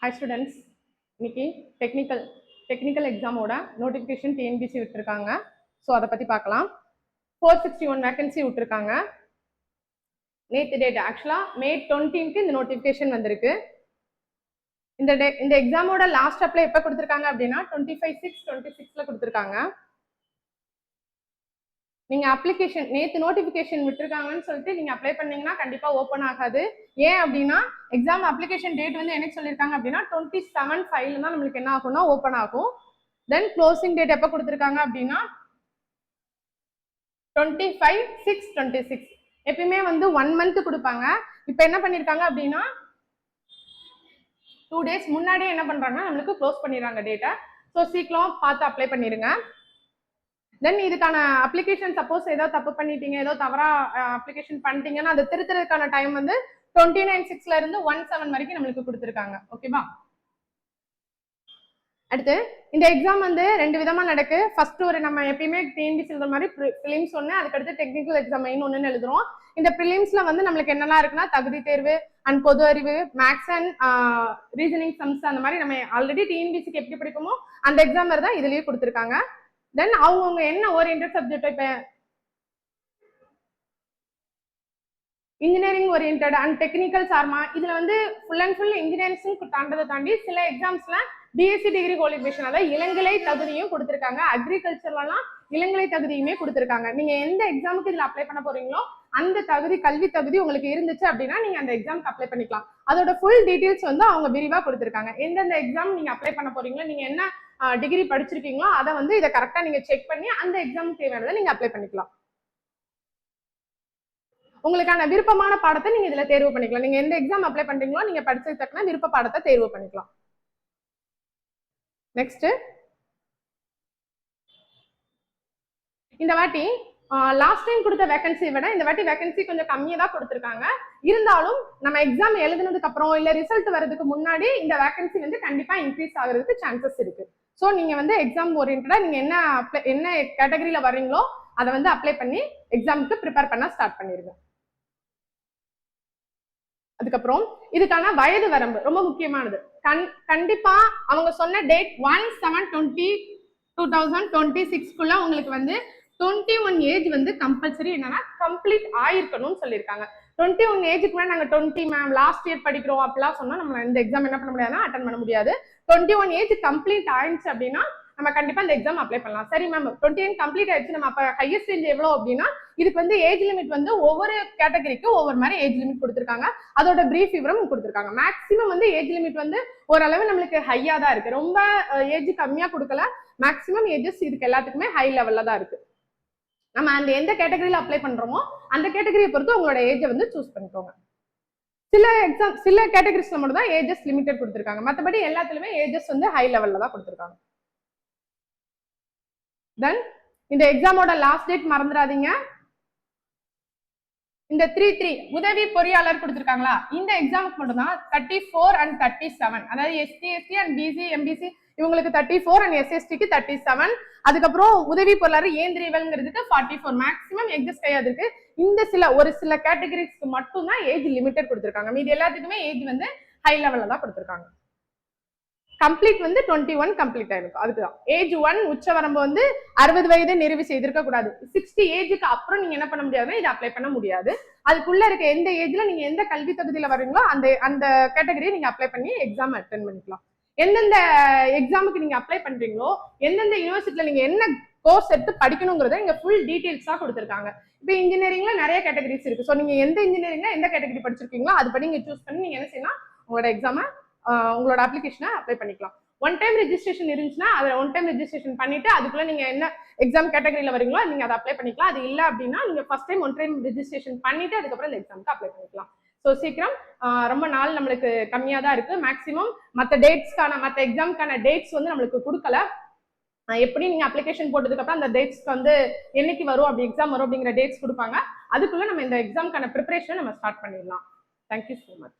Hi students, இன்னைக்கு technical எக்ஸாமோட notification TNPSC விட்டுருக்காங்க. So அதை பற்றி பார்க்கலாம். 461 வேகன்சி விட்டுருக்காங்க. நேற்று டேட் ஆக்சுவலாக May 20க்கு இந்த நோட்டிஃபிகேஷன் வந்திருக்கு. இந்த எக்ஸாமோட லாஸ்ட் அப்ளை எப்போ கொடுத்துருக்காங்க அப்படின்னா 25/6/26 கொடுத்துருக்காங்க. நீங்க அப்ளிகேஷன் நேற்று நோட்டிஃபிகேஷன் விட்டுருக்காங்கன்னு சொல்லிட்டு நீங்க அப்ளை பண்ணீங்கன்னா கண்டிப்பா ஓப்பன் ஆகாது. ஏன் அப்படின்னா எக்ஸாம் அப்ளிகேஷன் டேட் வந்து என்ன சொல்லியிருக்காங்க அப்படின்னா 27/5 தான் நம்மளுக்கு என்ன ஆகும்னா ஓப்பன் ஆகும். தென் க்ளோசிங் டேட் எப்போ கொடுத்துருக்காங்க அப்படின்னா 25/6/26. எப்பயுமே வந்து 1 month கொடுப்பாங்க. இப்போ என்ன பண்ணிருக்காங்க அப்படின்னா 2 days முன்னாடியே என்ன பண்றாங்கன்னா நம்மளுக்கு க்ளோஸ் பண்ணிடுறாங்க டேட்டை. ஸோ சீக்கிரம் பார்த்து அப்ளை பண்ணிருங்க. தென் இதுக்கான அப்ளிகேஷன் சப்போஸ் ஏதோ தப்பு பண்ணிட்டீங்க, ஏதோ தவறா அப்ளிகேஷன் பண்ணிட்டீங்கன்னா அதை திருத்துறதுக்கான டைம் வந்து 29/6 இருந்து 1/7 வரைக்கும் நம்மளுக்கு கொடுத்துருக்காங்க. ஓகேவா? அடுத்து இந்த எக்ஸாம் வந்து 2 விதமா நடக்கு. ஃபர்ஸ்ட் ஒரு நம்ம எப்பயுமே டிஎன்பிசி எழுதுற மாதிரி ப்ரிலிம்ஸ் ஒன்று, அதுக்கடுத்து டெக்னிக்கல் எக்ஸாம் மெயின் ஒன்றுன்னு எழுதுறோம். இந்த ப்ரிலிம்ஸ்ல வந்து நம்மளுக்கு என்னெல்லாம் இருக்குன்னா தகுதி தேர்வு அண்ட் பொது அறிவு, மேக்ஸ் அண்ட் ரீசனிங் சம்ஸ், அந்த மாதிரி நம்ம ஆல்ரெடி டிஎன்பிசிக்கு எப்படி படிப்போமோ அந்த எக்ஸாம் மாதிரி தான் இதுலயே கொடுத்துருக்காங்க. தென் அவங்கவுங்க என்ன ஓரியன்டட் சப்ஜெக்ட், இப்போ இன்ஜினியரிங் ஓரியன்டட் அண்ட் டெக்னிக்கல் சார்மா இதுல வந்து ஃபுல் அண்ட் ஃபுல் இன்ஜினியரிங் தாண்டதை தாண்டி சில எக்ஸாம்ஸ்ல பிஎஸ்சி டிகிரி குவாலிஃபிகேஷன் அதாவது இளங்கலை தகுதியும் கொடுத்துருக்காங்க. அக்ரிகல்ச்சர்லாம் இளங்கலை தகுதியுமே கொடுத்துருக்காங்க. நீங்க எந்த எக்ஸாமுக்கு இதுல அப்ளை பண்ண போறீங்களோ அந்த தகுதி கல்வி தகுதி உங்களுக்கு இருந்துச்சு அப்படின்னா நீங்க அந்த எக்ஸாமுக்கு அப்ளை பண்ணிக்கலாம். அதோட ஃபுல் டீடைல்ஸ் வந்து அவங்க விரிவா கொடுத்துருக்காங்க. எந்தெந்த எக்ஸாம் நீங்க அப்ளை பண்ண போறீங்களோ, நீங்க என்ன டிகிரி படிச்சிருக்கீங்களோ அதை வந்து இதை கரெக்டா நீங்க செக் பண்ணி அந்த எக்ஸாமுக்கு தேவையானதை நீங்க அப்ளை பண்ணிக்கலாம். உங்களுக்கான விருப்பமான பாடத்தை நீங்க இதுல தேர்வு பண்ணிக்கலாம். நீங்க எந்த எக்ஸாம் அப்ளை பண்றீங்களோ நீங்க படிச்சது தக்கன விருப்ப பாடத்தை தேர்வு பண்ணிக்கலாம். நெக்ஸ்ட், இந்த வாட்டி லாஸ்ட் டைம் கொடுத்த வேகன்சியை விட இந்த வாட்டி வேகன்சி கொஞ்சம் கம்மியா தான் கொடுத்துருக்காங்க. இருந்தாலும் நம்ம எக்ஸாம் எழுதுனதுக்கு அப்புறம் இல்ல ரிசல்ட் வர்றதுக்கு முன்னாடி இந்த வேகன்சி வந்து கண்டிப்பா இன்க்ரீஸ் ஆகிறதுக்கு சான்சஸ் இருக்கு. ஸோ நீங்க வந்து எக்ஸாம் ஓரியன்டா நீங்க என்ன கேட்டகரியில வர்றீங்களோ அதை வந்து அப்ளை பண்ணி எக்ஸாமுக்கு ப்ரிப்பேர் பண்ண ஸ்டார்ட் பண்ணிருங்க. அதுக்கப்புறம் இதுக்கான வயது வரம்பு ரொம்ப முக்கியமானது. கண்டிப்பா அவங்க சொன்ன டேட் 1/7/2026 உங்களுக்கு வந்து 21 ஏஜ் வந்து கம்பல்சரி என்னன்னா கம்ப்ளீட் ஆயிருக்கணும்னு சொல்லியிருக்காங்க. 21 ஏஜுக்கு மேலே நாங்கள் 20 மேம் லாஸ்ட் இயர் படிக்கிறோம் அப்படிலாம் சொன்னா நம்ம இந்த எக்ஸாம் என்ன பண்ண முடியாதுன்னா அட்டன் பண்ண முடியாது. 21 ஏஜ் கம்ப்ளீட் ஆயிடுச்சு அப்படின்னா நம்ம கண்டிப்பா இந்த எக்ஸாம் அப்ளை பண்ணலாம். சரி மேம் 21 கம்ப்ளீட் ஆயிடுச்சு, நம்ம அப்ப ஹையஸ்ட் ரேஞ்ச் எவ்வளோ அப்படின்னா இதுக்கு வந்து ஏஜ் லிமிட் வந்து ஒவ்வொரு கேட்டகரிக்கு ஒவ்வொரு மாதிரி ஏஜ் லிமிட் கொடுத்துருக்காங்க. அதோட பிரீஃப் விவரம் கொடுத்துருக்காங்க. மேக்ஸிமம் வந்து ஏஜ் லிமிட் வந்து ஓரளவு நம்மளுக்கு ஹையா தான் இருக்கு. ரொம்ப ஏஜ் கம்மியா கொடுக்கல. மேக்ஸிமம் ஏஜஸ் இதுக்கு எல்லாத்துக்குமே ஹை லெவல்ல தான் இருக்கு. நம்ம அந்த எந்த கேட்டகரியில அப்ளை பண்றோமோ அந்த கேட்டகரியை பொறுத்து உங்களோட ஏஜை வந்து சூஸ் பண்ணிக்கோங்க. சில கேட்டகரிஸ்ல மட்டும் தான் ஏஜஸ் லிமிட்டட் கொடுத்துருக்காங்க. மற்றபடி எல்லாத்துலயுமே ஏஜஸ் வந்து ஹை லெவல்ல தான் கொடுத்துருக்காங்க. தென் இந்த எக்ஸாமோட லாஸ்ட் டேட் மறந்துடாதீங்க. இந்த 3 உதவி பொறியாளர் கொடுத்துருக்காங்களா, இந்த எக்ஸாமுக்கு மட்டும் தான் 34 and 37, அதாவது எஸ்டி அண்ட் பிசி எம்பிசி இவங்களுக்கு 34 and எஸ்எஸ்டிக்கு 37. அதுக்கப்புறம் உதவி பொருளாதார இயந்திரியவல்ங்கிறதுக்கு 44. மேக்ஸிமம் எக்ஸஸ் கிடையாது இருக்கு. இந்த ஒரு சில கேட்டகரிஸ்க்கு மட்டும் தான் ஏஜ் லிமிட்டட் கொடுத்துருக்காங்க. மீதி எல்லாத்துக்குமே ஏஜ் வந்து ஹை லெவல்ல தான் கொடுத்துருக்காங்க. கம்ப்ளீட் வந்து 21 கம்ப்ளீட் ஆயிருக்கும். அதுக்குதான் ஏஜ் 1 உச்ச வரம்பு வந்து 60 வயதை நிறைவு செய்திருக்க கூடாது. 60 ஏஜுக்கு அப்புறம் நீங்க என்ன பண்ண முடியாதுன்னா இதை அப்ளை பண்ண முடியாது. அதுக்குள்ள இருக்க எந்த ஏஜ்ல நீங்க எந்த கல்வி தகுதியில வர்றீங்களோ அந்த கேட்டகரியை நீங்க அப்ளை பண்ணி எக்ஸாம் அட்டென்ட் பண்ணிக்கலாம். எந்தெந்த எக்ஸாமுக்கு நீங்க அப்ளை பண்றீங்களோ எந்தெந்த யூனிவர்சிட்டியில நீங்க என்ன கோர்ஸ் எடுத்து படிக்கணுங்கிறத இங்க ஃபுல் டீடைல்ஸா கொடுத்துருக்காங்க. இப்போ இன்ஜினியரிங்ல நிறைய கேட்டகரிஸ் இருக்கு. ஸோ நீங்க எந்த இன்ஜினியரிங்ல எந்த கேட்டகரி படிச்சிருக்கீங்களோ அது படி நீங்க சூஸ் பண்ணி நீங்க என்ன செய்யலாம், உங்களோட எக்ஸாமை உங்களோட அப்ளிகேஷனை அப்ளை பண்ணிக்கலாம். 1 டைம் ரெஜிஸ்ட்ரேஷன் இருந்துச்சுன்னா அதை 1 டைம் ரெஜிஸ்ட்ரேஷன் பண்ணிட்டு அதுக்குள்ள நீங்க என்ன எக்ஸாம் கேட்டகரியில வரீங்களோ நீங்க அதை அப்ளை பண்ணிக்கலாம். அது இல்லை அப்படின்னா நீங்க ஃபர்ஸ்ட் டைம் 1 டைம் ரெஜிஸ்ட்ரேஷன் பண்ணிட்டு அதுக்கப்புறம் இந்த எக்ஸாமுக்கு அப்ளை பண்ணிக்கலாம். ஸோ சீக்கிரம் ரொம்ப நாள் நம்மளுக்கு கம்மியாக தான் இருக்கு. மேக்ஸிமம் மற்ற எக்ஸாமுக்கான டேட்ஸ் வந்து நம்மளுக்கு கொடுக்கல. எப்படி நீங்க அப்ளிகேஷன் போட்டதுக்கு அப்புறம் அந்த டேட்ஸ்க்கு வந்து என்னைக்கு வரும் அப்படி எக்ஸாம் வரும் அப்படிங்கிற டேட்ஸ் கொடுப்பாங்க. அதுக்குள்ள நம்ம இந்த எக்ஸாமுக்கான ப்ரிப்பரேஷனை நம்ம ஸ்டார்ட் பண்ணிடலாம். Thank you so much.